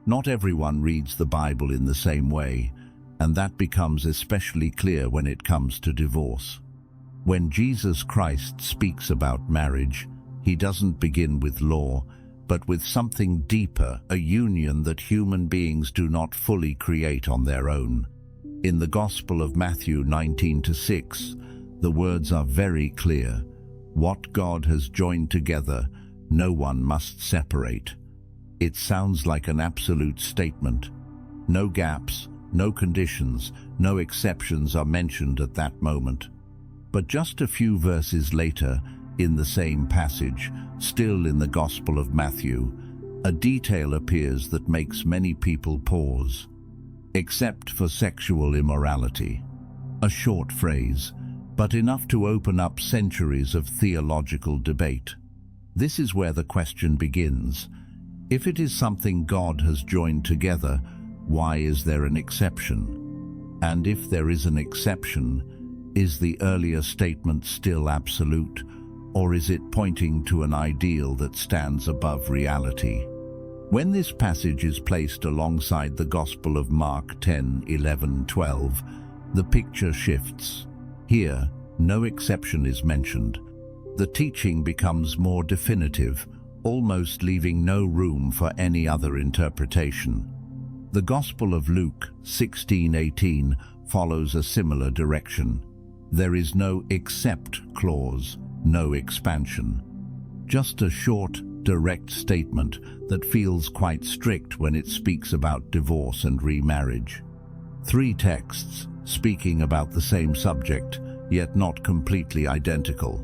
Not everyone reads the Bible in the same way, and that becomes especially clear when it comes to divorce. When Jesus Christ speaks about marriage, he doesn't begin with law, but with something deeper, a union that human beings do not fully create on their own. In the Gospel of Matthew 19:6, the words are very clear. What God has joined together, no one must separate. It sounds like an absolute statement. No gaps, no conditions, no exceptions are mentioned at that moment. But just a few verses later, in the same passage, still in the Gospel of Matthew, a detail appears that makes many people pause. Except for sexual immorality. A short phrase, but enough to open up centuries of theological debate. This is where the question begins. If it is something God has joined together, why is there an exception? And if there is an exception, is the earlier statement still absolute, or is it pointing to an ideal that stands above reality? When this passage is placed alongside the Gospel of Mark 10:11-12, the picture shifts. Here, no exception is mentioned. The teaching becomes more definitive, almost leaving no room for any other interpretation. The Gospel of Luke 16:18 follows a similar direction. There is no except clause, no expansion. Just a short, direct statement that feels quite strict when it speaks about divorce and remarriage. Three texts speaking about the same subject, yet not completely identical.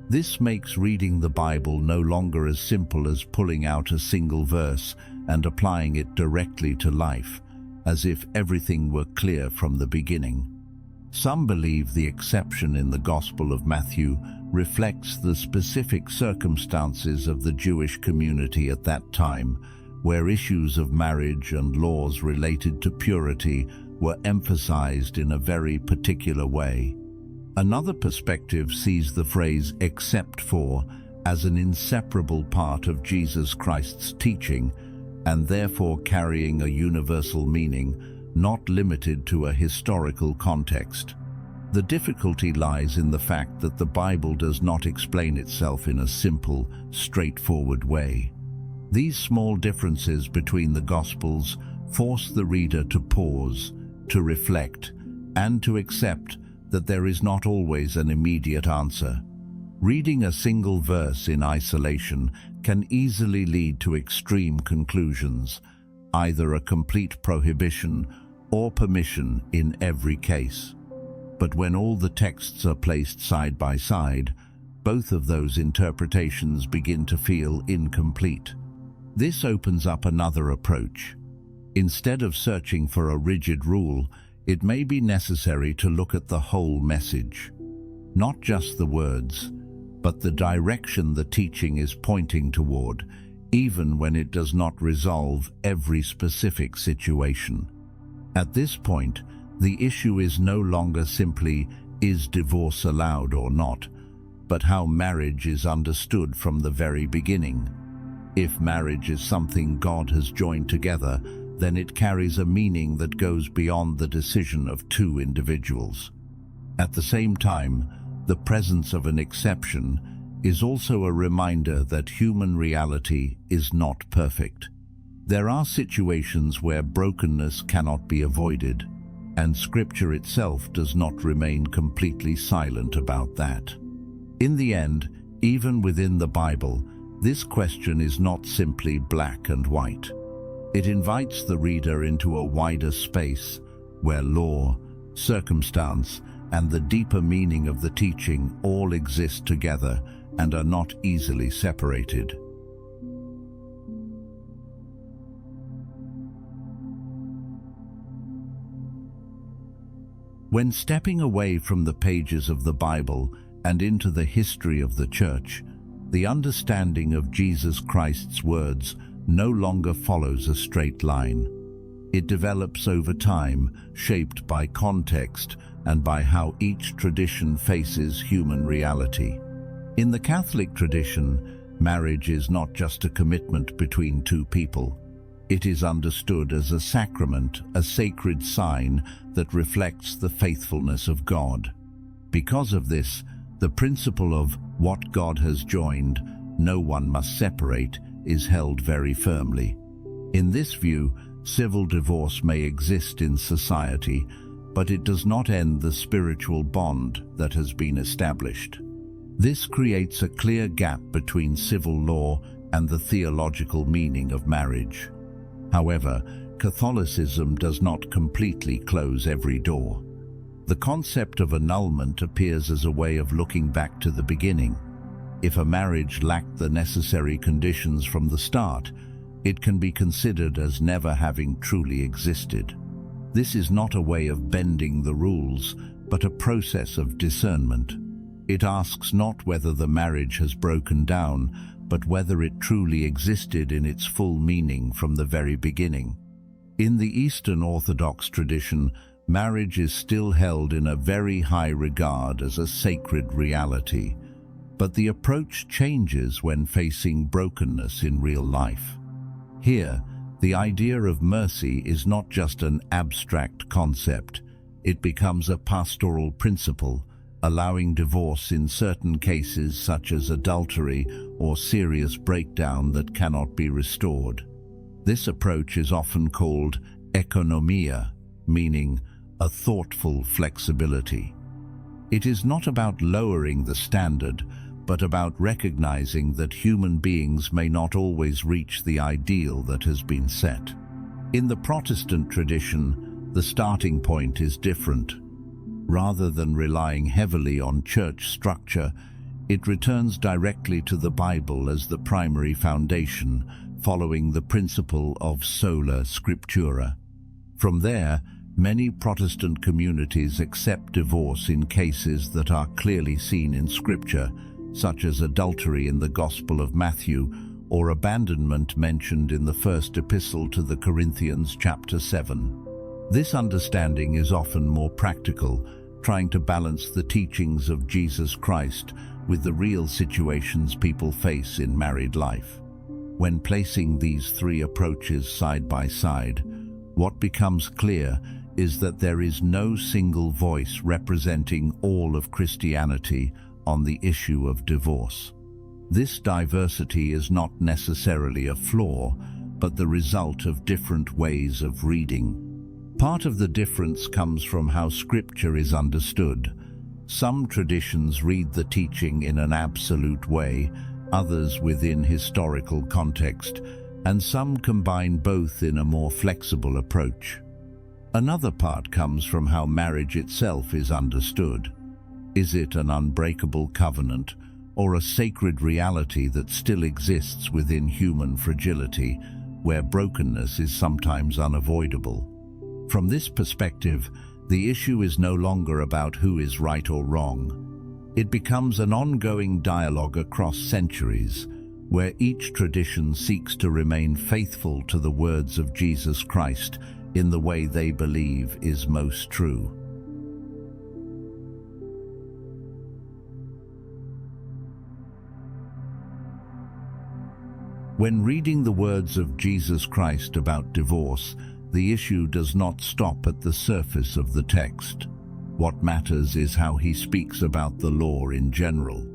This makes reading the Bible no longer as simple as pulling out a single verse and applying it directly to life, as if everything were clear from the beginning. Some believe the exception in the Gospel of Matthew reflects the specific circumstances of the Jewish community at that time, where issues of marriage and laws related to purity were emphasized in a very particular way. Another perspective sees the phrase "except for" as an inseparable part of Jesus Christ's teaching, and therefore carrying a universal meaning, not limited to a historical context. The difficulty lies in the fact that the Bible does not explain itself in a simple, straightforward way. These small differences between the Gospels force the reader to pause, to reflect, and to accept that there is not always an immediate answer. Reading a single verse in isolation can easily lead to extreme conclusions, either a complete prohibition or permission in every case. But when all the texts are placed side by side, both of those interpretations begin to feel incomplete. This opens up another approach. Instead of searching for a rigid rule, it may be necessary to look at the whole message. Not just the words, but the direction the teaching is pointing toward, even when it does not resolve every specific situation. At this point, the issue is no longer simply, is divorce allowed or not, but how marriage is understood from the very beginning. If marriage is something God has joined together, then it carries a meaning that goes beyond the decision of two individuals. At the same time, the presence of an exception is also a reminder that human reality is not perfect. There are situations where brokenness cannot be avoided, and Scripture itself does not remain completely silent about that. In the end, even within the Bible, this question is not simply black and white. It invites the reader into a wider space where law, circumstance, and the deeper meaning of the teaching all exist together and are not easily separated. When stepping away from the pages of the Bible and into the history of the Church, the understanding of Jesus Christ's words no longer follows a straight line. It develops over time, shaped by context and by how each tradition faces human reality. In the Catholic tradition, marriage is not just a commitment between two people. It is understood as a sacrament, a sacred sign that reflects the faithfulness of God. Because of this, the principle of what God has joined, no one must separate, is held very firmly. In this view, civil divorce may exist in society, but it does not end the spiritual bond that has been established. This creates a clear gap between civil law and the theological meaning of marriage. However, Catholicism does not completely close every door. The concept of annulment appears as a way of looking back to the beginning. If a marriage lacked the necessary conditions from the start, it can be considered as never having truly existed. This is not a way of bending the rules, but a process of discernment. It asks not whether the marriage has broken down, but whether it truly existed in its full meaning from the very beginning. In the Eastern Orthodox tradition, marriage is still held in a very high regard as a sacred reality, but the approach changes when facing brokenness in real life. Here, the idea of mercy is not just an abstract concept. It becomes a pastoral principle, allowing divorce in certain cases such as adultery or serious breakdown that cannot be restored. This approach is often called ekonomia, meaning a thoughtful flexibility. It is not about lowering the standard, but about recognizing that human beings may not always reach the ideal that has been set. In the Protestant tradition, the starting point is different. Rather than relying heavily on church structure, it returns directly to the Bible as the primary foundation, following the principle of sola scriptura. From there, many Protestant communities accept divorce in cases that are clearly seen in Scripture, such as adultery in the Gospel of Matthew or abandonment mentioned in the first epistle to the Corinthians chapter 7. This understanding is often more practical, trying to balance the teachings of Jesus Christ with the real situations people face in married life. When placing these three approaches side by side, what becomes clear is that there is no single voice representing all of Christianity on the issue of divorce. This diversity is not necessarily a flaw, but the result of different ways of reading. Part of the difference comes from how Scripture is understood. Some traditions read the teaching in an absolute way, others within historical context, and some combine both in a more flexible approach. Another part comes from how marriage itself is understood. Is it an unbreakable covenant, or a sacred reality that still exists within human fragility, where brokenness is sometimes unavoidable? From this perspective, the issue is no longer about who is right or wrong. It becomes an ongoing dialogue across centuries, where each tradition seeks to remain faithful to the words of Jesus Christ in the way they believe is most true. When reading the words of Jesus Christ about divorce, the issue does not stop at the surface of the text. What matters is how he speaks about the law in general.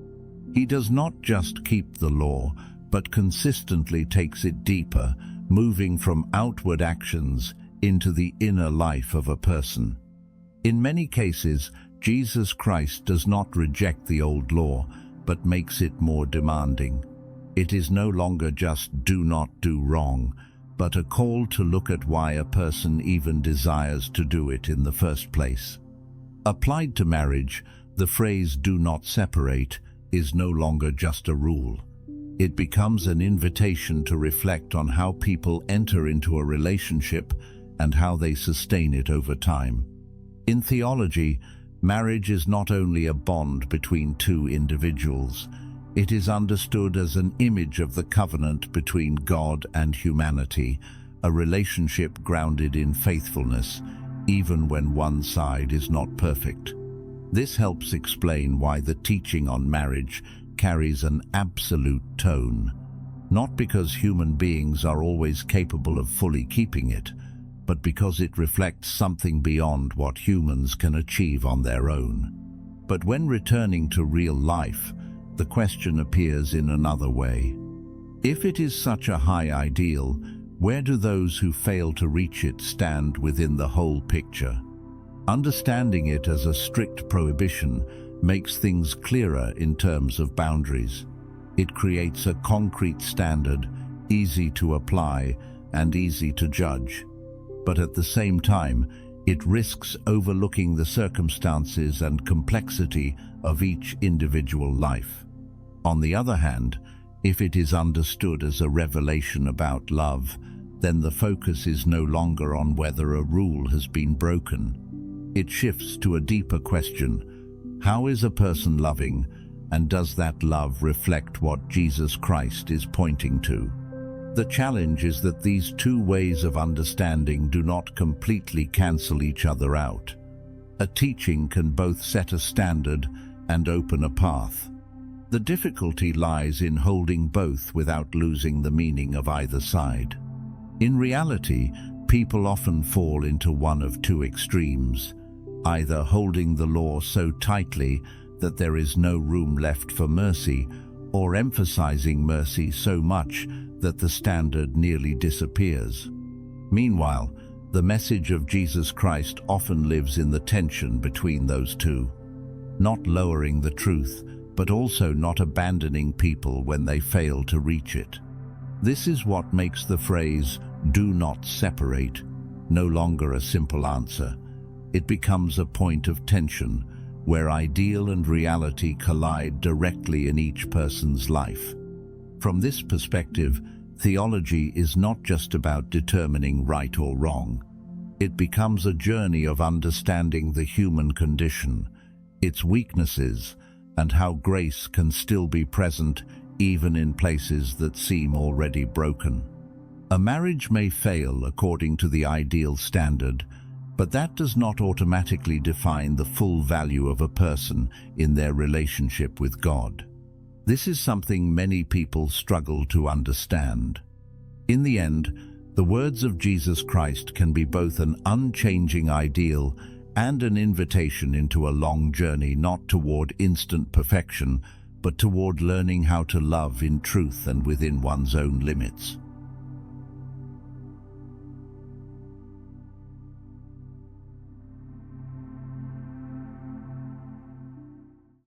He does not just keep the law, but consistently takes it deeper, moving from outward actions into the inner life of a person. In many cases, Jesus Christ does not reject the old law, but makes it more demanding. It is no longer just do not do wrong, but a call to look at why a person even desires to do it in the first place. Applied to marriage, the phrase "do not separate" is no longer just a rule. It becomes an invitation to reflect on how people enter into a relationship and how they sustain it over time. In theology, marriage is not only a bond between two individuals. It is understood as an image of the covenant between God and humanity, a relationship grounded in faithfulness, even when one side is not perfect. This helps explain why the teaching on marriage carries an absolute tone. not because human beings are always capable of fully keeping it, but because it reflects something beyond what humans can achieve on their own. But when returning to real life, the question appears in another way. If it is such a high ideal, where do those who fail to reach it stand within the whole picture? Understanding it as a strict prohibition makes things clearer in terms of boundaries. It creates a concrete standard, easy to apply and easy to judge. But at the same time, it risks overlooking the circumstances and complexity of each individual life. On the other hand, if it is understood as a revelation about love, then the focus is no longer on whether a rule has been broken. It shifts to a deeper question: how is a person loving, and does that love reflect what Jesus Christ is pointing to? The challenge is that these two ways of understanding do not completely cancel each other out. A teaching can both set a standard and open a path. The difficulty lies in holding both without losing the meaning of either side. In reality, people often fall into one of two extremes, either holding the law so tightly that there is no room left for mercy, or emphasizing mercy so much that the standard nearly disappears. Meanwhile, the message of Jesus Christ often lives in the tension between those two, not lowering the truth, but also not abandoning people when they fail to reach it. This is what makes the phrase, "do not separate," no longer a simple answer. It becomes a point of tension, where ideal and reality collide directly in each person's life. From this perspective, theology is not just about determining right or wrong. It becomes a journey of understanding the human condition, its weaknesses, and how grace can still be present even in places that seem already broken. A marriage may fail according to the ideal standard, but that does not automatically define the full value of a person in their relationship with God. This is something many people struggle to understand. In the end, the words of Jesus Christ can be both an unchanging ideal and an invitation into a long journey, not toward instant perfection, but toward learning how to love in truth and within one's own limits.